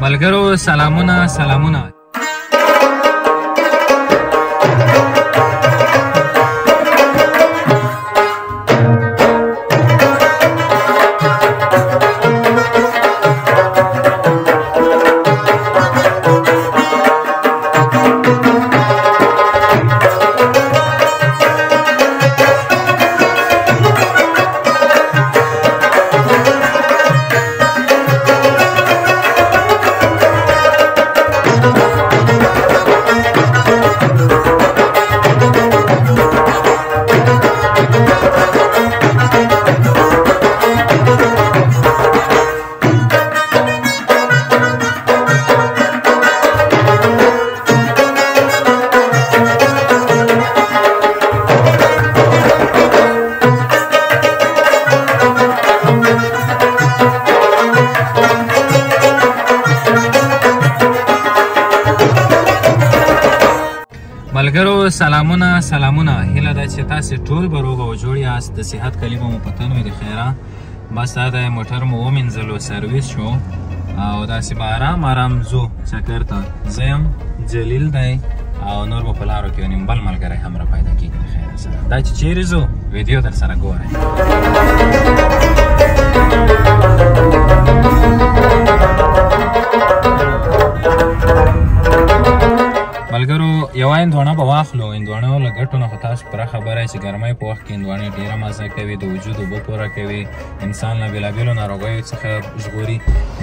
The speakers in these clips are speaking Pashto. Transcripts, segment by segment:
ملګرو سلامونه ملګرو سلامونه هیله ده چې تاسې ټول به روغ او جوړ یاست د صحت کلي به مو په تن وي د خیره بس دا د موټر مو ومینځلو سرویس شو او داسې به آرام ځو چکر ته زه یم جلیل دی او نور به په لارو کې یو نیم بل ملګری هم را پیدا کېږي د خیره سره دا چې چیرې ځو ویډیو در سره ګورئ ملګرو یوه هندواڼه به واخلو هندواڼه له ګټو نه خو تاسو پوره خبره یې چې ګرمۍ په وخت کې هندواڼې ډېره مزه کوي د وجود اوبه پوره کوي انسان له بېلابېلو ناروغیو څخه ژغوري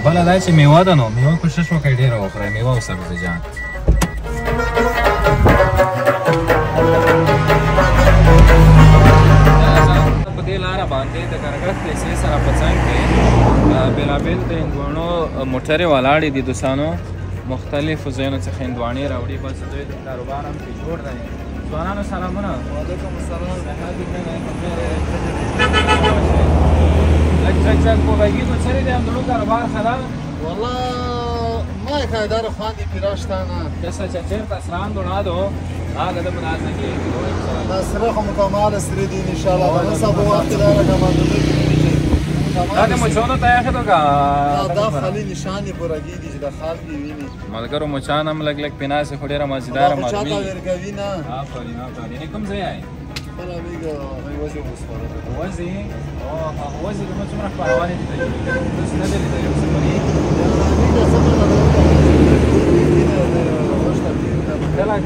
بله دا چې میوه ده نو میوه کوشش وکړئ ډېره وخورئ میوه او سبزیجات په دې لاره باندې د کرګټ لیسې سره په څنګ کې بېلابېل د هندواڼو موټرې ولاړې دي دوستانو مختلفو ځایونو څخه هندواڼې راوړي بس دوی د کاروبار هم پرې جوړ دی ځوانانو سلامونه وعلیکم السلام لږ په غږیږو چېرې دی همدړو کاروبار ښه ده والله ما خریدار خواندی پیراشتانه کسا چې چېرته سره هندوڼه ده هغه د منازه کېږي دا سره خو مکمل سره دي انشاءالله دا سبا وخت دا رقماندونی دا د مچانو ته یې ښه دا خالي نشانې پورګي دي چې د خال کې ویني ملګرو مچان هم لږ پیناسې خو ډېره مزیداره معلومي چاته ورکوي نه آفرین کوم ځای یې خپله میږه وزې وسپاره وزې وزې زموږ څومره خپروانې دي تاسو نه دي لیدلي اوس پرې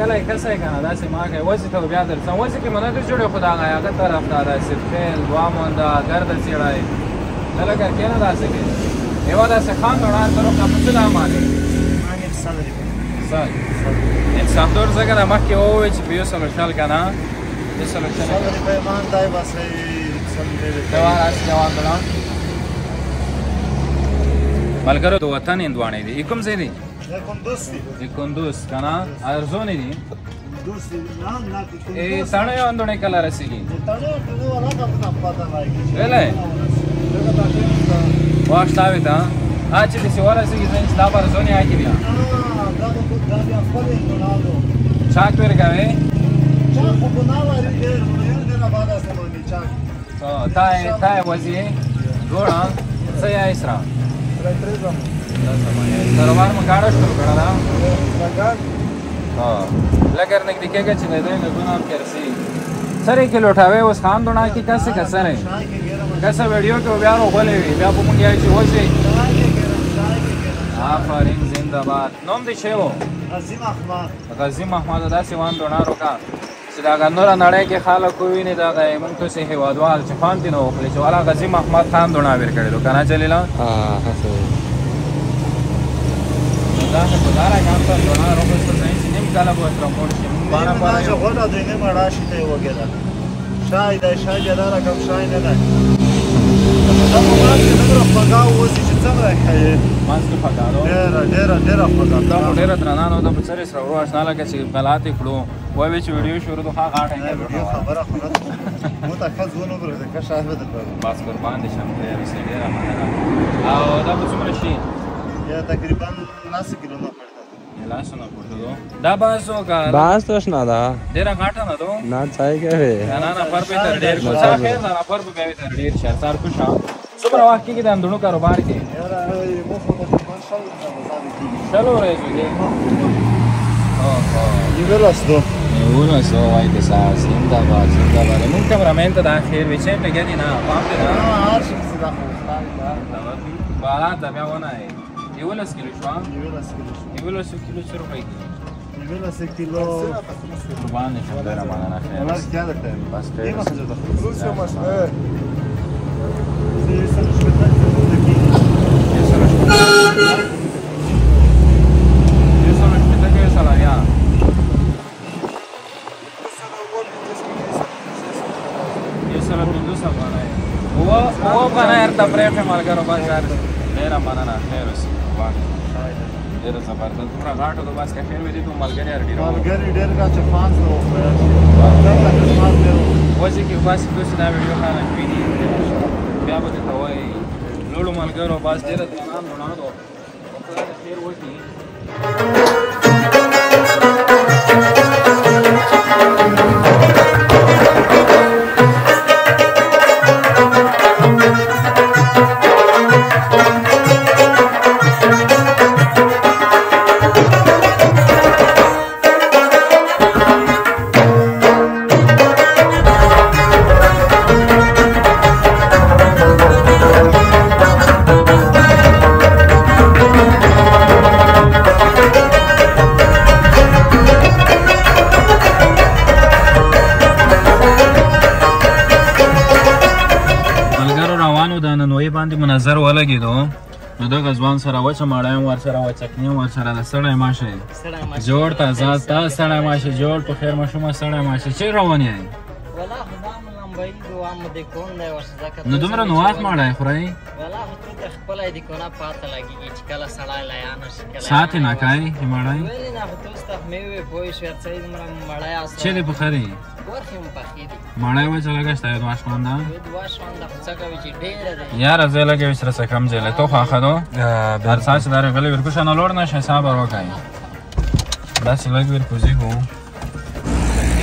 کله یې کسه یې که نه داسې ما کوي وزې ته بیا درځم وزې کې منه در جوړې خو د هغه طرف ته داسې خیل دوه مونده ګرده څېړی لکه کېنه داسې کې یوه داسې خان دوړه تر وخته په څه دا مالې انساندور ځکه نه مخکې ووایي چې په یو سلو شل که نه یو سلو شل ملګرو د وطن هندواڼې دي کوم ځای دی د کندوز که نه ارزونې دي ساړه هندواڼې کله رسېږي ویلی واښتاوې ته چې داسې ورسېږي زه دا به ارزونې هکې بیا چاک ورکوې تا یې وځې جوړه څه یې سره کاروبار مو ګاډه شروع کړه ده لږ نږدې کېږه چې د دوی نظونه هم کې رسېږي سر یې کې لوټوې اوس خان دوڼه کې کسې کسرې کسه ویډیو کې بیا روغلې وي بیا په مونږ یې چې وځي آفرین زنده باد نوم دې څه و غازي محمد داسې وان دوڼه روکه چې د هغه نوره نړۍ کې خلک وویني دغه موږ تاسې هېوادوال چې خوند دې نه وخوري چې والا غازي محمد خان دوڼه ویر کړې دو که نه جلیله دا څه په داره کام ته دوڼه روغسته ځای چې نیم کاله به ورسره موړ شي ماشه غوټه دوی نه مړه شي ته یې وګېده شای دی شای دا رقم شای نه دی دا په منځ کې دومره خوږه اوسي چې څنګه ښایي منځ کې خوږه ډېره خوږه دا خو ډېره درنه نو ده په څرې سره ورو اشنا لکه چې غلط یې کړو وایي چې ویډیو شروع ده هغه غاټه یې ویډیو خبره خو نه ده مو ته ښه ځونه وبرېږده ښه شاید به درته بس قربان دې شم ډېره مننه او دا به څومره شي یا تقریبا 9 کیلو نه پړده لاسونه پورته دا باسو کا باس تو شنا دا ډېره غاټه نه ده نه ځای کوي نه نفر به تر ډېر خو څه خیر نه نفر به تر ډېر شهر سار کو شام څومره وخت کې د اندونو کاروبار کې یاره مخو ته من شل زمزمه کیږي شلو ورځې دي یولس دو یولس وای د ساس زنده باد مون کامرامن ته د اخر وچې په ګنې نه پام دې نه هر شي څه دا خو بارات د بیا ونه یولس کیلو شو یولس کیلو څو روپۍ یولس کیلو قربان شم ډېره مننه خیر والله زیاده ته بس ډېر ډېر څه ده روس یو مشهور تفریح ملګرو بس یار ډېره مننه خیر اوسې ډېره زبردست دومره غاټو د بس که خیر وي دي تو ملګري یار ډېر ملګري ډېر کا چې فانس نو وځي کې بس دوی دا ویډیو خانه ویني بیا به ته وایي لوړو ملګرو بس ډېره ځوانان روڼا دو خدای دې خیر وکړي منظر ولګېدو نو دغه ځوان سره وچه ماړی هم ورسره وچکني هم ورسره د سړی ماشه جوړ تازه تا سړی ماشه جوړ په خیر مشومه سړی ماشه چېرې روان یې نو دومره نو وخت ماړی خورئ ساعت یې ناکای یې ماړی چېرې پخري ماړی وچه لږه شته یې دوه شخونده یاره زه لږه یې سره څه کم جیلی تو خو ښه دو هر ساعت چې دا رغلی ورکوشه نه لوړ نه شئ صبر وکړئ داسې لږ ورکوزېږو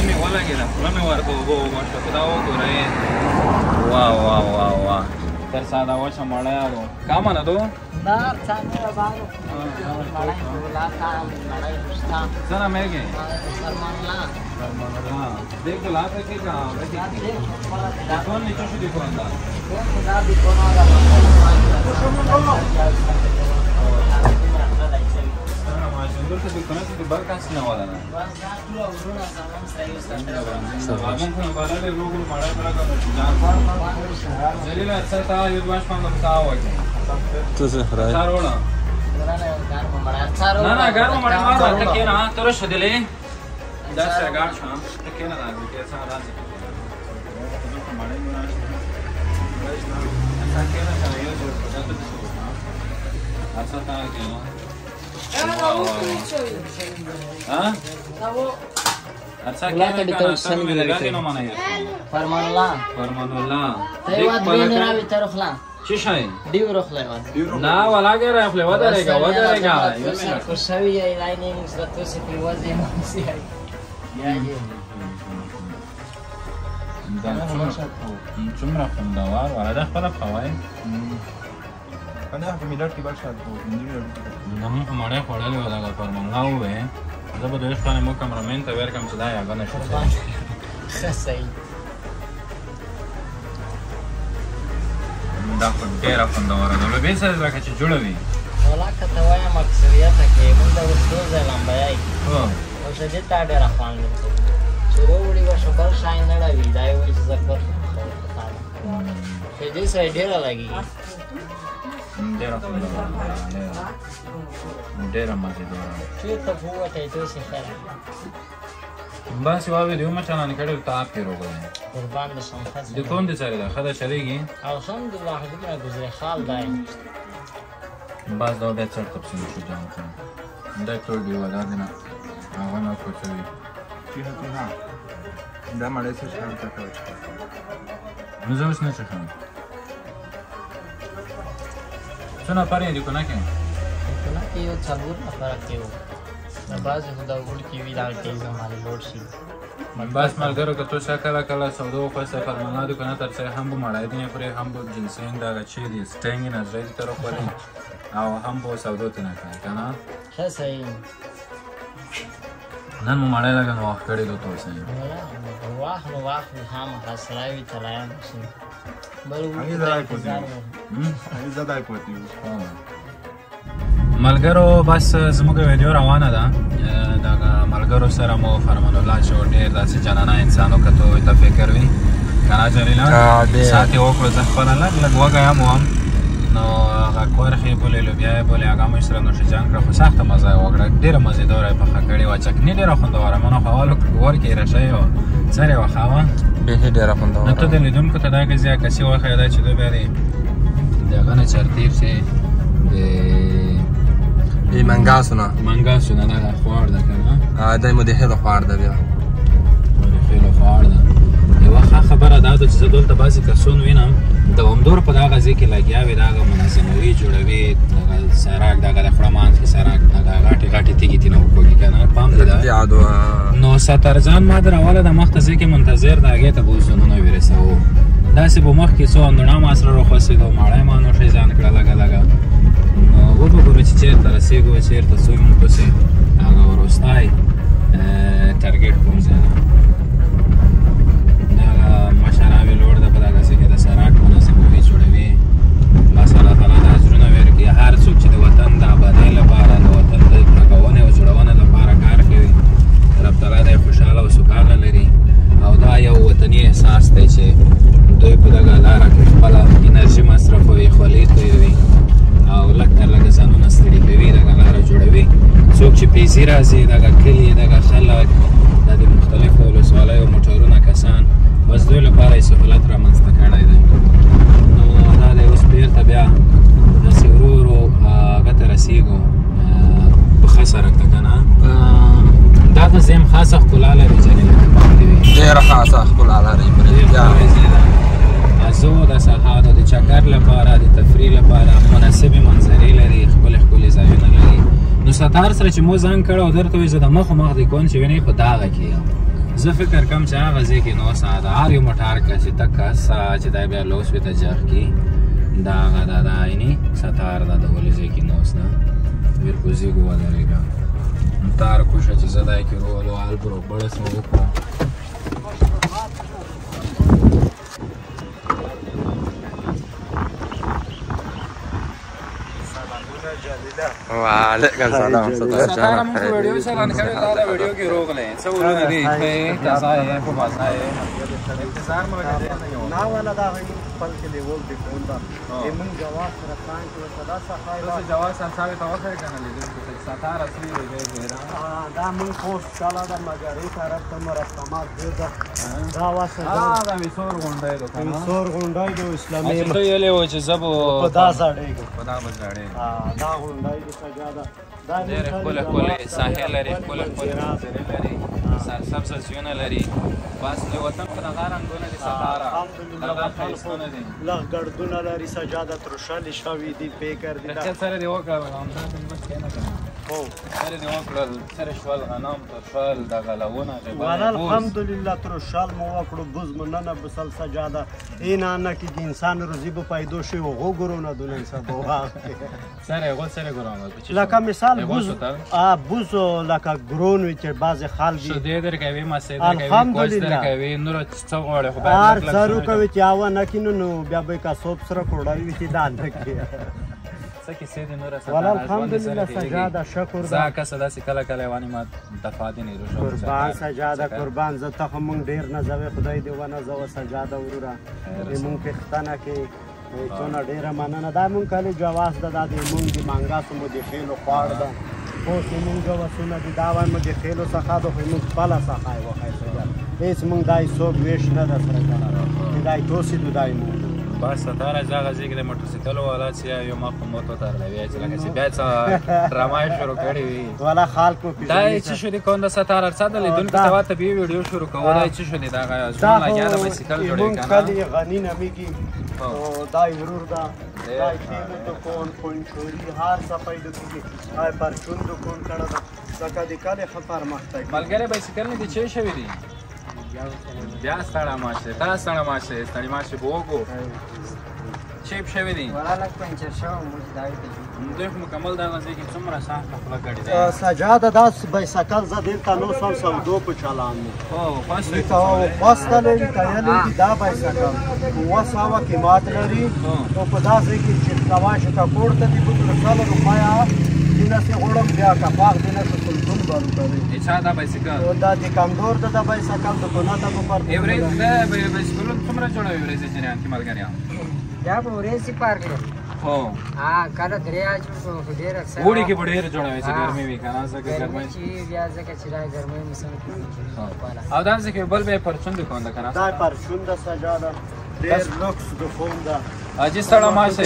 مې ولګېده خوله مې ورته اوبه ومشته خو دا وګورئ واه واه واه واه تر ساده وچه ماړی دو کا منه دو څنګه میږي देख तो लाता के कहां है कौन नीचे से देखो अंदर माशाल्लाह से दुकान से बाहर का सीना वाला ना साबुन को वाला ले लोग मारा बड़ा का जान जलील अच्छा था ये बात पांग बताओ तो से खरा चारोला ना ना घर में मड़ा मार तक ना तोर शदले دا سرګار شام ته کېنه راځي کې څنګه راځي ته مړې نه راځي څنګه کېنه څنګه یو څه په دغه څه وکړه اصل تا کېنه ها اچھا کېنه ته څنګه لګاتې نو مانه فرمان الله ته وا دې نه راوي تر خلا چی شای دیو رخله نه ولا ګره خپل ودرېګا خو شوی یې لاینینګ سره تاسو په وځي نو سي دا څومره خوندور ولا دا خپله پخوئ کنه په میلاد کې بل شاید نه مو مړی خوړلی وه دغه فرمانګا ووې زه به د یو شپانې مو کمرمین ته ورکړم چې دا یاګه نه شي ښه صحیح دا خو ډېره خوندوره ده لوبې سره لکه چې جوړه وي والله که ته وایم اکثریته کې مونږ د وروستو ځای لمبیایي او شدید ته ډېره خوند کوي چې وروړي به شو بل شی نه ډوي دا یې وایي چې زه کور شدید سره ډېره لګېږي ډېره خوندوره ډېره مزېداره چېرته خو ووتی داسې ښه بس یوه ویډیو مې چالان کړې ته آپ کې روغلی قربان دې شم ښه د کوم دې سره ده ښه ده چلېږي الحمدلله دومره ګزرې خال دی بس دا بیا څړ تفصیل شو جان کړم دا ټول دیوالار دی نه هغه نه کوڅوي دا مړی څه شی ته کوي نو زه اوس نه څښم څو نفر یې دي کونه کې کونه کې یو 4 نفره کې وو د بعضې خو د وړ کې وي دا کې زمالې لوړ شي بس ملګرو که تو څه کله کله سودا وخواسته فرمانادو که نه تر څه هم به مړی دینې پرې هم به جنسینګ دغه چی دي سټینګ یې نظرۍ دې طرف ولې او هم به سودو ته نه کوي که نه ښه صحیح نن مو مړی لږ وخت کړی دو تو صحیح وخت نو وخت خامخا سړی وي تلایم شي بل ملګرو بس زموږ ویډیو روانه ده دغه ملګرو سره مو فرمان الله چې ډېر داسې جانانه انسان وکتو ته فکر وي که نه جلیله ساعت یې وکړو زه خپله لږ لږ وږیم وم نو هغه کورخې بولې لوبیا یې بولې هغه مو سره نوشجان کړه خو سخته مزه یې وکړه ډېره مزېدوره یې پخه کړې وه چکني ډېره خوندوره منو خو اول ور کې یې رشۍ وه سر یې وښه وه بیخي ډېره خوندوره نو ته د لیدونکو ته دا کسې کسې وښیه دا چې دوی بیا د هغه نه چرتیر چې د منګاسو نه دغه خوار ده که نه دی مو د خیلو خوار ده بیا د خیلو خوار ده یوه ښه خبره دا ده چې زه دلته بعضې کسون وینم دوامدور په دغه ځای کې لګیا وي دغه منظموي جوړوي دغه سړک دغه د خړمانځ کې سړک دغه غټې غټې تیږې تېنه وکوږي که نه پام دې ده نو سترجان ما در اوله د مخته ځای کې منتظر د هغې ته به اوسونونه ویرسوو داسې به مخکې څو اندوڼه ما سره راخوڅېدو ماړی ما نوشۍ ځان کړه لږه لږه نو وبګورو چې چېرته رسېږو چېرته څو مونږ پسې هغه وروستی ټارګېټ کوم ځای ده دغه مشران وي لوړ ده په دغسې کې د سړک منظموي جوړوي بس الله تعالی دا زړونه ویر کړي هر څوک چې د وطن د آبادۍ لپاره د وطن د پاکونې او جوړونې لپاره کار کوي رب تعالی دی خوشحاله او سوکاله لري او دا یو وطني احساس دی چې دوی په دغه لاره کې خپله انرژي مصرفوي خولې تویوي او لږ تر لږه ځانونه ستړي کوي دغه لاره جوړوي څوک چې پیسې راځي دغه کلي دغه خلک د مختلفو ولسوالیو موټرونه کسان بس دوی لپاره یې سهولت رامنځته کړی دی نو دا دی اوس بېرته بیا داسې ورو ورو هغه ته رسېږو پخه سړک ته که نه دا د زیم خاصه ښکلا لري جلیله که پام دې وي ډېره خاصه ښکلا لري زه د سهادو د چکر لپاره د تفریح لپاره مناسبې منظرې لري ښکلې ښکلې ځایونه لري نو ستار سره چې مو زنګ کړی او درته وایي زه د مخ مخ دی کون چې وینئ په دغه کې یم زه فکر کوم چې هغه ځای کې نو ساده هر یو موټر که چې ته کس چې دی بیا لوس وي ته جغ کي د هغه دا د عیني ستار دا د ولې ځای کې نوس ده ویرکوزیږو ودرېږه تار کوشه چې زه دی کې رولو البرو بړس مو وکړو وعلیکم سلام ستاره موږ ویډیو چالان کړی دا د ویډیو کې روغلی څه ورونه دي ښه تازه یې په بازار یې انتظار مو لګېدی نه والا دا هغوی خپل کې لیول دي کول ده موږ جواز سره پلان کې ورته دا صفای تاسو جواز سمساوي ته وښیئ که نه لیدونکو ته ستاره اصلي ویډیو دا موږ پوسټ چلا ده مګرې طرف ته مو رسمات ډېر ده دا واسه دا ویسور غونډی ده که نه ویسور غونډی د اسلامي چې ته ویلې وو چې زه به په دا زړېږم په دا به زړېږم دا غونډی د سجاده ډېرې ښکلې ښکلې ساحې لري ښکلې ښکلې منظرې لري سرسبزه ځایونه لري بس د وطن په دغه رنګونه دي ستاره دغه ښایستونه دي لږ ګردونه لري سجاده ترشلې شوي دي فکر دي رخصت سره دې وکړل همداسې مه کښېنه که نه هو سره دې وکړل سره شول غنم ترشل دغه لونه والا الحمدلله ترشل مو وکړو بوز مو نه بسل سجاده این نه کې انسان روزي به پیدا شي او وګورونه دونه حساب سره غول سره ګرام لکه مثال بوز لکه ګرون وي چې بعض خلک شو دې درکوي مسې درکوي کوچ درکوي نور څه غواړي خو هر ضرور کوي چې هوا نه کینو نو بیا به کا سوب سره کوړاوي چې دا نه کوي څه کیسې دي نور سره والا الحمدلله سجاده شکر ده زه کسه داسې کله کله یوانې ما دفعه دې نیرو شو قربان سجاده قربان زه ته خو مونږ ډېر نازوې خدای دې ونازوه سجاده وروره مونږ پښتانه کې څونه ډېره مننه دا مونږ کلي جواز ده دا د مونږ د مانګاسو مو د خیلو خواړ ده اوس مونږ جواسونه دي دا وایم د خیلو څخه ده خو مونږ خپله څخه یې وښی سجاده هېڅ مونږ دا څوک ویش نه ده سره کنه چې دا یې توسېدو دا یې مونږ بس ستاره زه هغه ځای کې د موټرسایکل والا چې یو ما په موټو تړلی وی چې لکه چې بیا څه ډرامه یې شروع کړې وي والا خلک مو دا یې څه شو دي کوم د ستاره څه د لیدونکو سوا طبیعي ویډیو شروع کوو دا یې څه شو دي دغه زړونه لګیا د بایسکل جوړوي که نه مونږ کلي غني نمیږي دا یې ورور ده دا یې تیلو دکان پنچوري هر څه پیدا کېږي پرچون دکان کړی ده لکه د کلي ښه پرمختګ ملګری بایسکل نه دي چې شوي دي بیا ستړی ماشه تا ستړی ماشه ستړي ماشه به وګو چیپ شوي دي دوی خو مکمل دغه ځای کې څومره سخته خوله ګډې دی سجاده دا بایسکل زه دلته 900 سودو په چالان دی فاست فاسته لري تیلې دي دا بایسکل 200 قیمت لري او په دا ځای کې چې تواشه کا پورته دي 200 روپیا دینه سه غوړم بیا کفاق دینه څه کلتون بارو کوي اچھا دا بایسکل دا د کمزور د بایسکل د کونه ته په پر ایوریج دا بایسکل څومره جوړوي ایوریج جریان کې ملګریان دا به ورېسي پارک دی هو کله دریا جوړ په ډېر اکثر وړي کې به ډېر جوړوي چې ګرمي وي که نه ځکه ګرمي چې بیا ځکه چې دا ګرمۍ موسم او دا ځکه بل به پرچون دي کوم ده که نه دا پرچون د سجاده ډېر لوکس د فون ده اجي ستړی ماشه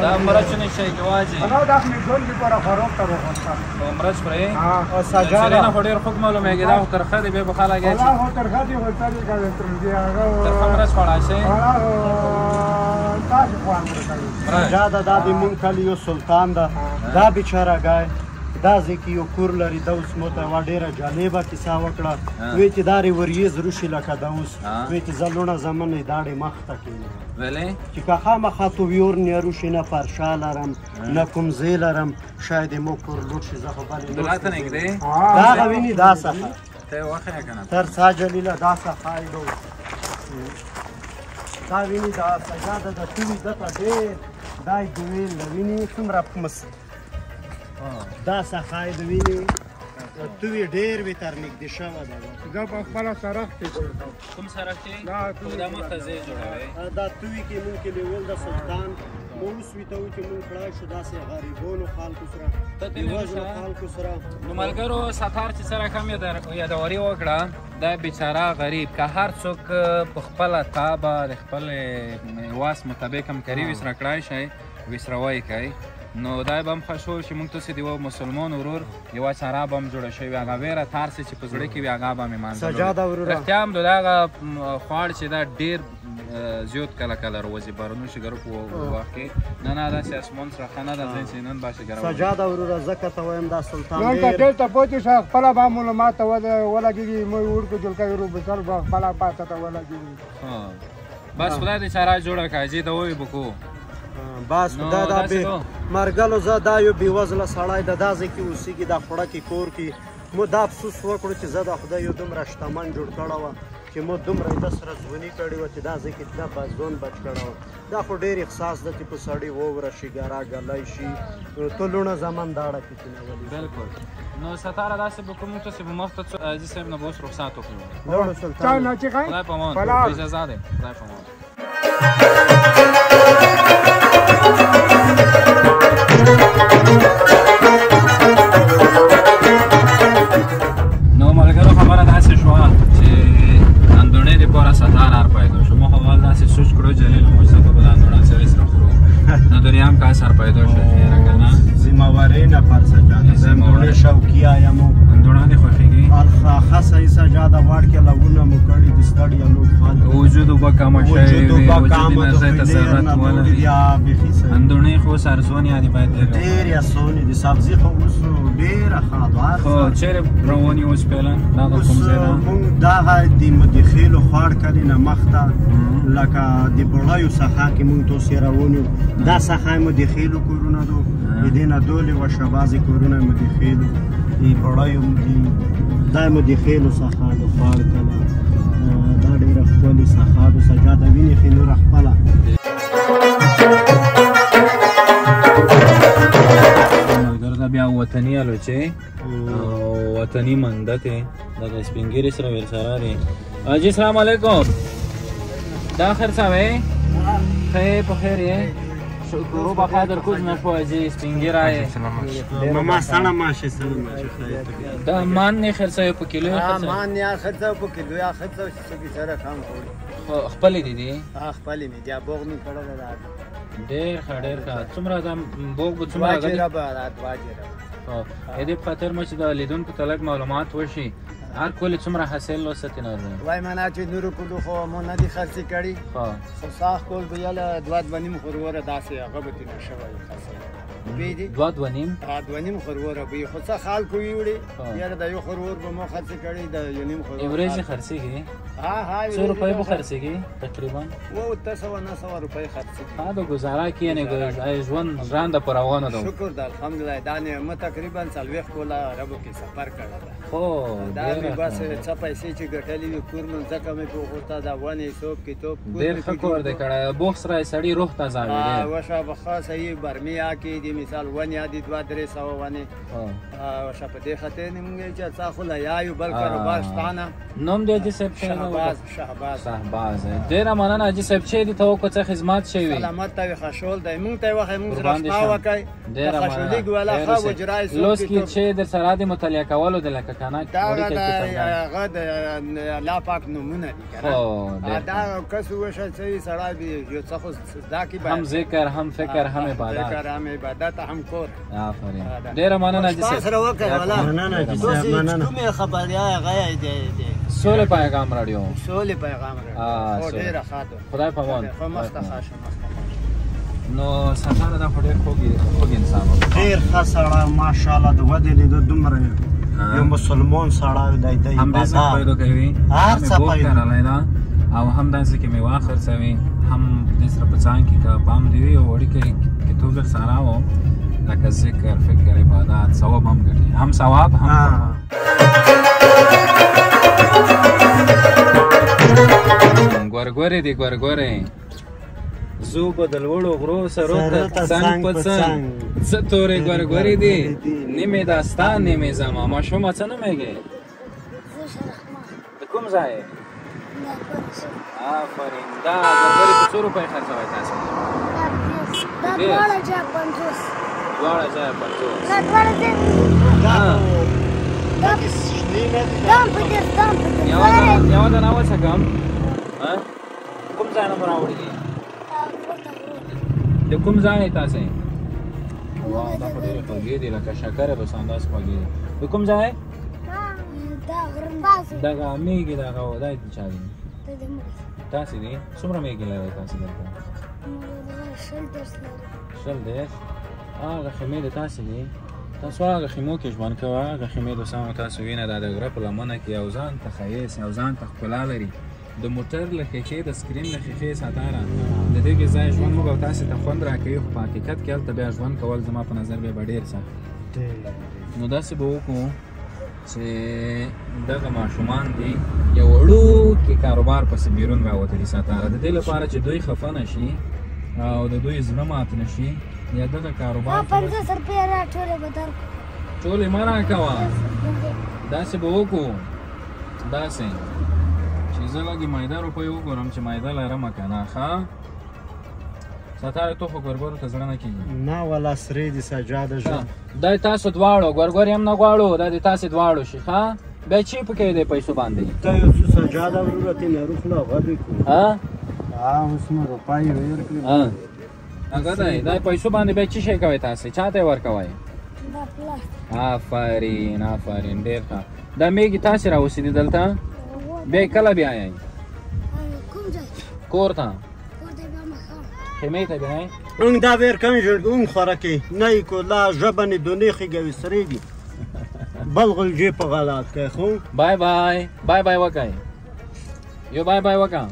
دا مرچونه شي جواجي مرچ پرې سجاده نه ډېر خوږ معلومېږي دا خو ترخه دی بیا به خلک ترخه مرچ خوړای شي سجاده دا د مونږ کلي یو سلطان ده دا بیچاره ګای دا ځکه یو کور لري دا اوس موته یوه ډېره جالبه کیسه وکړه وایي چې دا وریځ روشي لکه دا اوس وایي چې زه لوڼه زمن یې داړې مخته کښېنم چې که خامخا تو ویور نه روشي نه فرشا لرم نه کوم ځای لرم شاید یې مو کور لوټ شي زه خو بلې دا هغه ویني دا څخه تر سا جلیله دا څخه دا ویني دا سجاده د توي دته ډېر دا یې دویل ویني څومره دا سخای د ویني توی ډېر وي تر نږدې شوه ده دا په خپله سرخ کې کوم سرخ کې دا مخته ځای جوړوي دا توی کې مونږ کې لیول د سلطان مو اوس وي ته وایي چې مونږ کړای شو داسې غریبانو خلکو سره بېوزلو خلکو سره نو ملګرو ستار چې سره کم یادواري وکړه دا بیچاره غریب که هر څوک په خپله طابه د خپل واس مطابق هم کری ویسره کړای شئ ویسروی کوي نو دا به هم ښه شو چې موږ تاسې د یوه مسلمان ورور یوه چاره به هم جوړه شوې هغه ویره تارسې چې په زړه کې وي هغه به مې مانځلو رښتیا هم د هغه خواړ چې دا ډېر زیات کله کله روځي بارانو شګرو په وخت کې نه داسې اسمان سره ښه نه ده ځای چې نن به شګره سجاده وروره ځکه ته وایم دا سلطان نن ته دلته پوتې شه خپله به معلومات ته ولګېږي موږ وړکو جلکوي روبسر به خپله پاسه ته ولګېږي بس خدای دې چاره جوړه کړه چې ته ووایي به کو بس دا مرګلو زه دا یو بېوزله سړی د دا ځای کې اوسېږي دا خوړه کې کور کې مو دا افسوس وکړو چې زه د خدای یو دومره شتمن جوړ کړی وه چې مو دومره یې د سره ځواني کړې وه چې دا ځای کې دا به ځوان بچ کړی وه دا خو ډېر احساس ده چې په سړي ووره شي ګره ګلی شي ته لوڼه زمن داړه کې کېنولي بلکل نو ستاره داسې به کوم تاسې به مخته حاجي صاحب نه به اوس رخصت وکړو لوړو سلطان خدای په امان اجازه دی خدای په امان نو ملګرو خبره داسې شوه چې اندونې دپاره ستار هر پیدا شو موږ اول داسې سوچ کړو جلیل موږ څه به اندونه سره سره خورو نو دنیا هم کا سر پیدا شو خیره که نه ذمهوارۍ نه پر سجاده زه اندونې شوقیه یم اندونه دې خوښېږي خاصه یې سجاده غواړ کې لونه مو کړي د ستړیا نو خلک وجود اوبه کمه شوې وي وجود انرژۍ ته ضرورت ولري اندونې خو اوس ارزانې دي باید ډېرې ارزانې دي سبزي خو اوس ډېره ښه ده خو چیرې روان یو اوس فعلا دغه کوم ځای ده مونږ دغه د مدخیلو خوړ کلي نه مخته لکه د بړیو څخه کې مونږ تاسې روان یو دا څخه مدخیلو کورونه دو د دې نه دولې وشه بعضې کورونه مدخیلو د بړیو دا مدخیلو څخه د خوړ کله دا ډېره ښکلې څخه د سجاده وینې ښې نوره خپله بیا وطني الوچې او وطني منډکې دغه سپین ږیرې سره ورسره دي حاجي السلام علیکم دا خیر صاحب یې ښه یې په خیر یې شکرو بخیر در کوز نشو حاجي سپین ږیری یې ماما سړه ماشه سړه ماشه دا مان نه خیر صاحب په کیلو مان نه خیر صاحب په کیلو یا خیر صاحب چې سره کم کوي خپلې دي دي خپلې مې بیا بوغ مې کړو دا ډېر ښه ډېر ښه څومره دا بوغ به څومره غلي دې په خاطر مو چې د لیدونکو ته لږ معلومات وشي هر کولې څومره حاصل لوستې نه دی وای معنا چې نورو کلو خو مو نه دي خرڅې کړي خو ساخ کول به یاله دوه نیم خور وره داسې هغه به تېنه شوی روپۍ دي 2.5 2.5 خروور روپۍ خو څه خلکو ویوړي یاره د یو خروور به مو خرڅ کړي د 1.5 خروور ایوریج خرڅېږي ها 100 روپۍ به خرڅېږي تقریبا و 900 روپۍ خرڅېږي ها د گزاره کې یعنې ژوند ژرنده پر روانه ده شکر د الحمدلله دا نعمت تقریبا 40 کوله عربو کې سفر کړی خو دا مې بس څه پیسې چې ګټلې وي کور مې ځکه مې په غوښته دا ونې څوک کتاب ډېر ښه کور دی کړی بوخ سره سړي روح تازه وي ډېر وشه به خاصه یې برمیا کې دي مثال ونې دي 200-300 ونې وشه په دې خاطر نه مونږ چې څه خو لا یایو بل کاروبار شتانه نوم دی حاجي صاحب شهباز ډېره مننه حاجي صاحب چې دې ته وکړو څه خدمت شوي سلامت ته خوشحال دی مونږ ته وخت مونږ سره شپه وکړئ ډېره مننه لوس کې چې در سره د مطالعه کولو د لکه کنه هغه د الله پاک نومونه دي کنه دا کس وشه چې سړی به یو څه خو دا کې هم ذکر هم فکر هم عبادت فکر هم عبادت هم کور آفرین ډېره مننه حاجي صاحب سره وکړه ولا مننه کومه خبري هغه دی سولې پیغام راډیو سولې پیغام راډیو ډېره خاطر خدای په امان خو مخته نو سفر دا خو ډېر خوږ انسان و ډېر ښه سړی ماشاءالله د ودې لیدو دومره یو مسلمان سړی دی د هم بزنس پیدا کوي هر څه پیدا او هم داسې کې میوه خرڅوي هم دې سره په ځان کې که پام دی وي او اړیکې کتاب سره و لکه ذکر فکر عبادت ثواب هم ګټي هم ثواب هم ګورګورې دی ګورګورې زو په د لوړو غرو سرو ته څنګ په څنګ څه تورې ګورګورې دي نیمې داستان نیمې زما ماشومه څه نومېږي د کوم ځای آفرین دا ګورګورې په څو روپۍ خرڅوئ تاسو دا دواړه ځای 50 دواړه ځای 50 دا دواړه ځای یوه دانه وڅکم کوم ځای نه مو راوړي دي د کوم ځای تاسې دا خو ډېرې خوږې دي لکه شکره بس انداز خوږې دي د کوم ځای دغه میږي دغه دا د چا دي تاسې دي څومره میږي لرئ تاسې دلته 10 هغه خیمې د تاسې دي تاسو هغه خیمو کې ژوند کوئ هغه خیمې دوستانو تاسو وینئ دا د غره په لمنه کې یو ځان ته ښایست یو ځان ته ښکلا لري د موټر له ښیښې د سکرین له ښیښې ساتاره د دغې ځای ژوند موږ او تاسې ته خوند راکوي خو په حقیقت کې هلته بیا ژوند کول زما په نظر بیا به ډېر سخت نو داسې به وکړو چې دغه ماشومان دي یو وړوکې کاروبار پسې بیرون راوتلي ساتاره د دې لپاره چې دوی خفه نه شي او د دوی زړه مات نه شي یا دغه کاروبار 50 روپۍ راټولې به درکړو ټولې مه راکوه داسې به وکړو داسې چې زه لږې مایده روپۍ وګورم چې مایده لرمه که نه ښه ستاره تو خو ګورګورو ته زړه نه کېږي نه والا سرې دي سجاده ژوند دا تاسو دواړو ګورګورې هم نه غواړو دا د تاسې دواړو شي ښه بیا چی پکې دی پیسو باندې ته یو څه سجاده وروره تې نه روخله غدې کړو اوس مو روپۍ ورکړې هغه دی دا پیسو باندې بیا څه شی کوئ تاسې چا ته یې ورکوئ آفرین آفرین ډېر ښه دا میږي تاسې راوسېدي دلته بیا کله بیایئ کور ته خیمې ته بیایئ اون دا ویر کم جوړ اون خوراکي نه کو لا ژبنې دونې خېږي سرېږي بلغل جې په غلط کوي خو بای بای بای بای وکړئ یو بای بای وکړه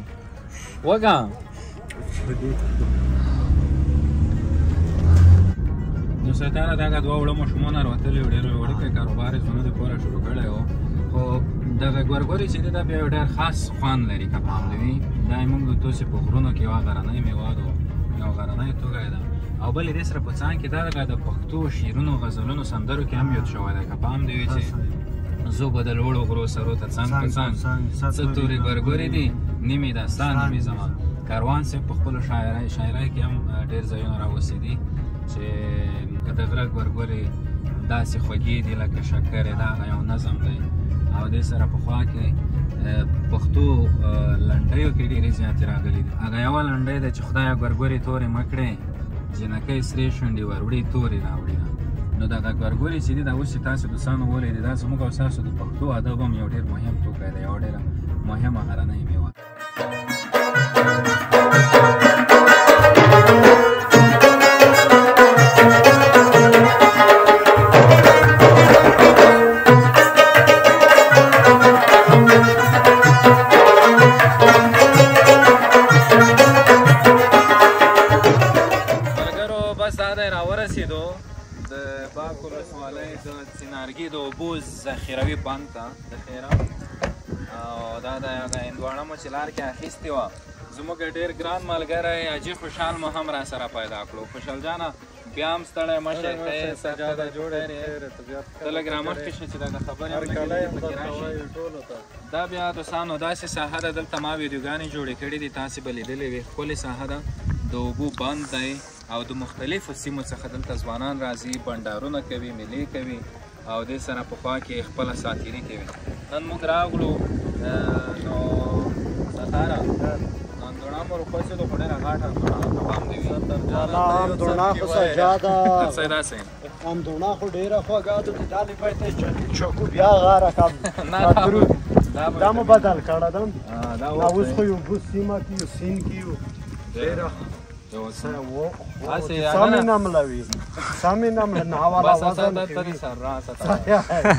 نو ستاره دغه دوه وړه ماشومان راوتلي وو ډېر وړوکی کاروبار یې زموږ دپاره شروع کړی و خو دغه ګورګورې چې دی دا بیا یو ډېر خاص خوند لري که پام دې وي دا یې موږ توسې په غرونو کې یوه غرنۍ میوه ده یو غرنۍ توګه یې ده او بل یې دې سره په څنګ کې دا د پښتو شعرونو غزلونو سندرو کې هم یاد شوی دی که پام دې وي چې زه به د لوړو غرو سرو ته څنګ په څنګ څه تورې ګورګورې دي نیمې داستان نیمې زمان کاروان صاحب په خپلو شاعرۍ کې هم ډېر ځایونه راوستي چې د غره ګورګورې داسې خوږې دي لکه شکرې دا هغه یو نظم دی او دې سره پخوا کې پښتو لنډیو کې ډېرې زیاتې راغلي دي هغه یوه لنډۍ ده چې خدایه ګورګورې تورې مه کړې جنکۍ سرې شونډې وروړې تورې راوړې نو دغه ګورګورې چې دي دا اوس چې تاسو دوستانو ولیدې دا زموږ او ستاسو د پښتو ادب هم یو ډېر مهم توکی دی یوه ډېره مهمه غرنۍ میوه راغلیدو د باک ولسوالۍ د څنارګي د اوبو ذخیروي بند ته د خیره او دا د هغه هندواڼه مو چې لار کې اخیستې وه زموږ ډېر ګران ملګری حاجي خوشحال مو هم را سره پیدا کړو خوشحال جانه بیا هم ستړی مه شې ته لږ رامخکې شه چې دا د خبرې هم پکې راشي دا بیا دوستانو داسې ساحه ده دلته ما ویډیوګانې جوړې کړي دي تاسې به لیدلې وي ښکلې ساحه ده د اوبو بند دی او د مختلفو سیمو څخه دلته ځوانان راځي بنډارونه کوي مېلې کوي او دې سره په خوا کې خپله ساتیري کوي نن موږ راغلو نو ستاره اندوڼه مو ورپسېدو خو ډېره غاټه اندوڼه په پام دې وي اندوڼه خو سجاده څه داسې اندوڼه خو ډېره خوږه ده د دا لپاره ته چکو بیا غاره کم دا مو بدل کړه ده اوس خو یو بوس سیمه کې یو سین کې یو ډېره سامي نملوي سامي نمل ناوالا وزن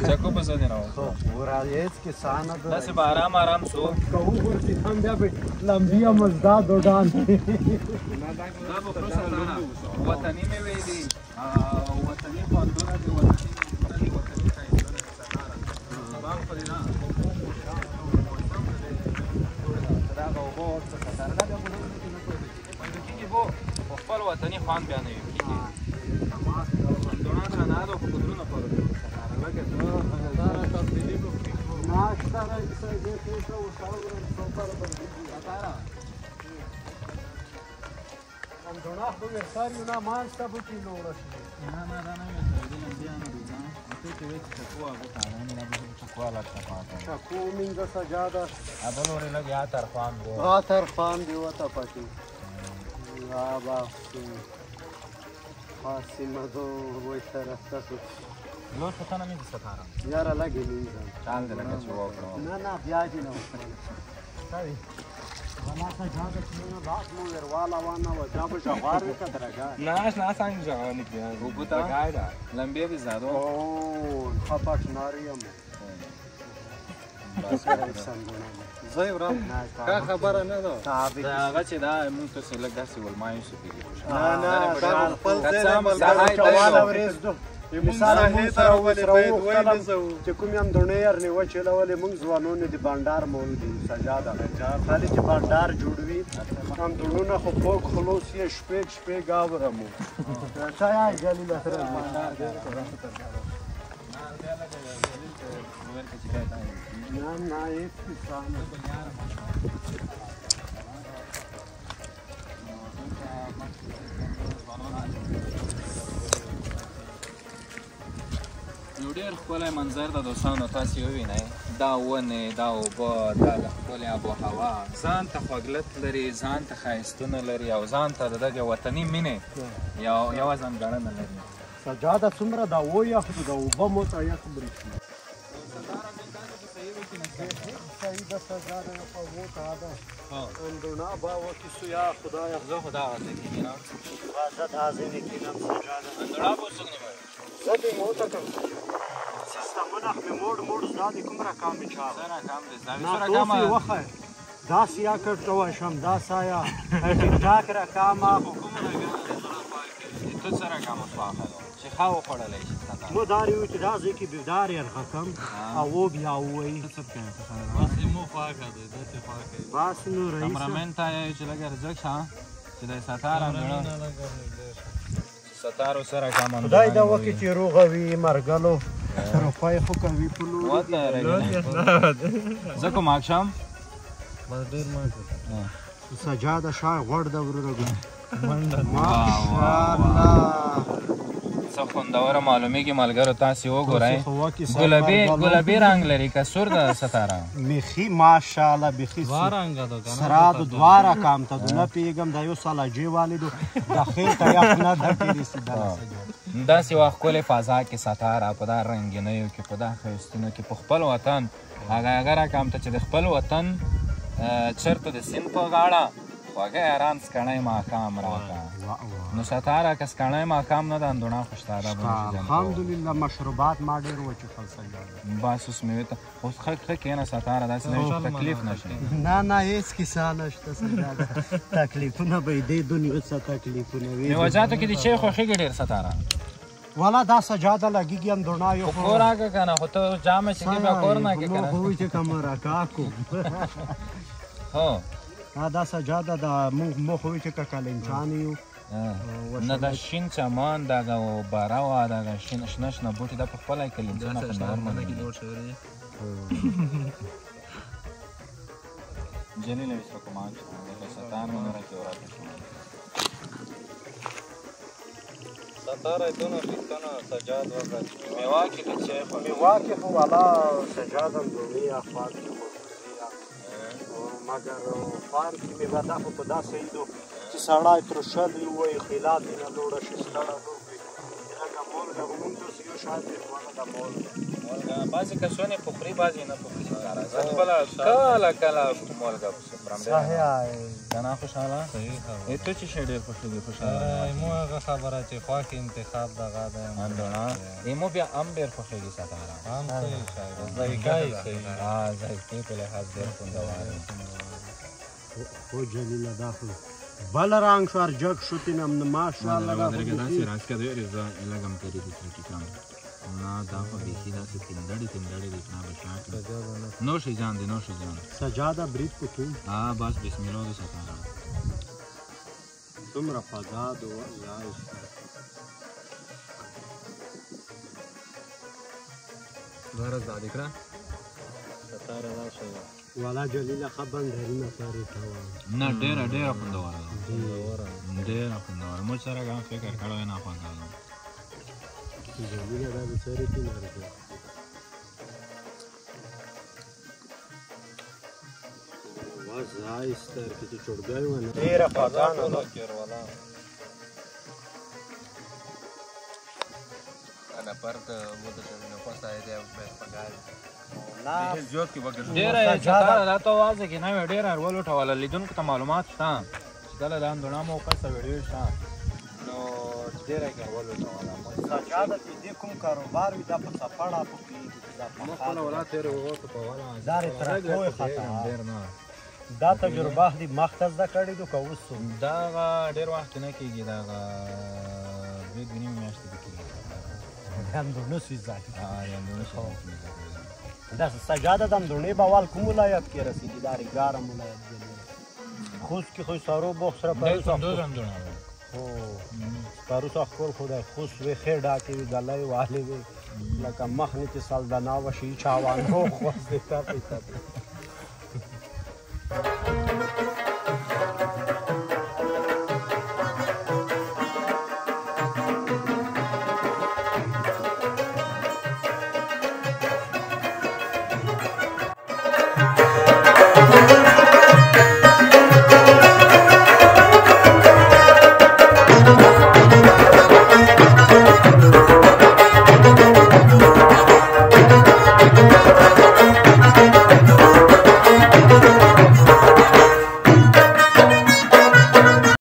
چکو په سودی راو ورایت کې سانه ده داسې به آرام آرام سو کوو ورته هم بیا به لمبیا مزداد ودان دا به خوشا دانه وطني مېوې دي وطني خوندونه دي وطني ښایستونه باغ خو دې نه دا به اوبه ورڅخه سره دا بیا په خپل وطني خوند بیا نه وي کېږي اندوڼه خانه ده خو قدرونه پر اندوڼه خو ورسار یو نه مانسته به کې نو ورشي نه نه دا نه مې سوېدل لمبیانو دي ځه ته چې وایې چې چکو هغه تاړه نه به چکو هلته پاته چکو مینځه سجاده بل ورې لږ یا ترخوان دی ترخوان دی وته پکې خاصمه دو وای ترسته نو څه نه مې ستاره یاره لګې مینځه چال دې لکه چې وکړو نه بیا دې نه وکړه سوي ولا سجاده چې نه راځ مو ورواله وانه و جاب جوار وکړه درګه نه څنګه ځان نه کیږي وګتا غایدا لمبه به زادو او خپاټ ناریم بس څنګه زه ورم کا خبره نه ده دا هغه چې دا موږ ته څه لږ داسې ولمایو څه کېږي نه دا خپل ځای ملګری چواله ورېز دو مثال موږ سره چې کوم یم دونیر نیوه چلولې موږ ځوانونه د بانډار مول دي سجاده خالي چې بانډار جوړوي هم دونونه خو پوک خلوص یې شپې ګاوره مو چا یې ګالي له سره نه هیڅ کیسه نه یو ډېر ښکلی منظر د دوستانو تاسې ووینئ دا ونې دا اوبه دا د ښکلې آب و هوا ځان ته خوږلت لري ځان ته ښایستونه لري او ځان ته د دغې وطني مینې یوه ځانګړنه لري سجاده څومره دا ویخ د اوبه مو ته یخ برېښي صحیح ده سجاده یو خو موته ده اندوڼه به وکیسو یا خدایه زه خو دا غته کېږم زه دا ځینې کېنم سجاده اندوڼه به څوک نیولی زه دې موته کړم سیستمونه مې موړ زدا دې کوم رقم مې چاغ څه رقم دی زدا نه توفي وخه داسې یا کټوه شم دا سایه ټیک ټاک رقمه خو کوم رقم دی زړه پاک دی ته څه رقم وسواخه چې ښه وخوړلی شي مو دار یو چې دا ځای کې بېدار یې رقم او بیا ووایي څه کوي بس مو پاکه دی داسې پاکه بس نو رئیسه کامرمن ته یې چې لږ ارزښت شه چې د ستار اندوڼه ستارو سره کم اندوڼه خدای دا وکړي چې روغه وي مرګلو روپۍ خو کوي په لوري زه کوم اکشم سجاده شاه غوړ د وروره ماشاءالله څه خوندوره معلومیږي ملګرو تاسې وګورئ ګلابي رنګ لري که سور ده ستاره میخي ماشاءالله بیخي سره د دوه رقم ته نه پوهېږم دا یو سلاجې والدو د خیر ته یخ نه ده کې رسېدلی داسې یوه ښکلې فضا کې ستاره په دا رنګینیو کې په دا ښایستونو کې په خپل وطن هغه رقم ته چې د خپل وطن چېرته د سیند په غاړه خوږی ارام سکڼی ماښام راکړه نو ستاره که سکڼی ماښام نه ده اندوڼه خو شته ده الحمدلله مشروبات ما ډېر وچښل سجاده بس اوس مې ته اوس ښه کښېنه ستاره داسې نه وي تکلیف نه شي نه هېڅ کیسه نشته سجاده تکلیفونه به یې دې دنیا څه تکلیفونه وي میوه جاتو کې د چای خوښېږي ډېر ستاره والا دا سجاده لګیږي اندونا یو خو کور راکړه که نه خو ته جامې چې کې بیا کور نه کې که مو نه خو وایي چې کمره کاکو هو دا سجاده د مو خو وایي چې که کلنچان یو نه دا شین چمان دغه باره وه دغه شنه شنه بوټي دا په خپله یې کلینچونه خوندور منګي جلیل visto come anche nel Satano non era che ora Satara ito na fitana sajad waqt میواکی که چه خو میواکی خو والا سجاده اندونی افاد مگر فار کې می ودا خو په داسې ایدو چې سړی ترشل وي خلاف نه لوړه شي ستړه دوی هغه مول دا موږ ته یو شاید وانه د مول بعضی کسونه پخری بعضی نه پخری کارا زه بلا کلا کلا مولګه پرم دې صحیح جنا خوشاله صحیح ته چې شډې خوشاله مو هغه خبره چې خواکې انتخاب دغه ده اندونا ایمو بیا ام ډیر خوشیږي ساتاره هم صحیح شاید ځایګای صحیح ځایګای په لحاظ ډیر خوندور خو جلیله دا خو بل رنگ شو ارجک شو تینم ماشاءالله دا داسې راز کې دی رضا لګم تیری د ټیکام نه دا په بیخي داسې تندړې د نه بشاک نو شي جان دي نو شي جان سجاده برید کو تو بس بسم الله د ساتاره تمره فضا دو الله غرض دا دکړه ستاره راشه والا جلیله خبر درینه پاره تا نه ډیره خوندور ډیره خوندور مو سره غا فکر کړو نه خوندور جلیله دا د سره کې مرګه وځای ستر کې چړګای ونه ډیره فضا نه کېر والا انا پرد مو د نو پاسه دی په پګال لا جوړ کې وګړو ډیره چاته دا ته واځي کې نه ډیره ورول ټواله لیدونکو ته معلومات شته چې کله دا اندونه مو قصه ویډیو شته نو ډیره کې ورول ټواله سجاده دې کوم کاروبار وي دا په سفاړه په کې دا مو خپل ولات تیر وته په والا دار تر کوی خطا ډیر نه دا تجربه دې مختص دا کړی دو کوسو دا ډیر وخت نه کېږي دا برید ونی میاشتې کېږي هم دونه سوي ځای اندونه شو دا سجاده د اندونې بوال کوم ولایت کې رسیدي دا ګارم ولایت دی خوش کې خو سارو بوخ سره ډیر څنګه اندونه او پارو څخه خو خوش وي خیر ډاکې وي غلای والي وي لکه مخ نه چې سال دا ناو شي چاوان خو دې تا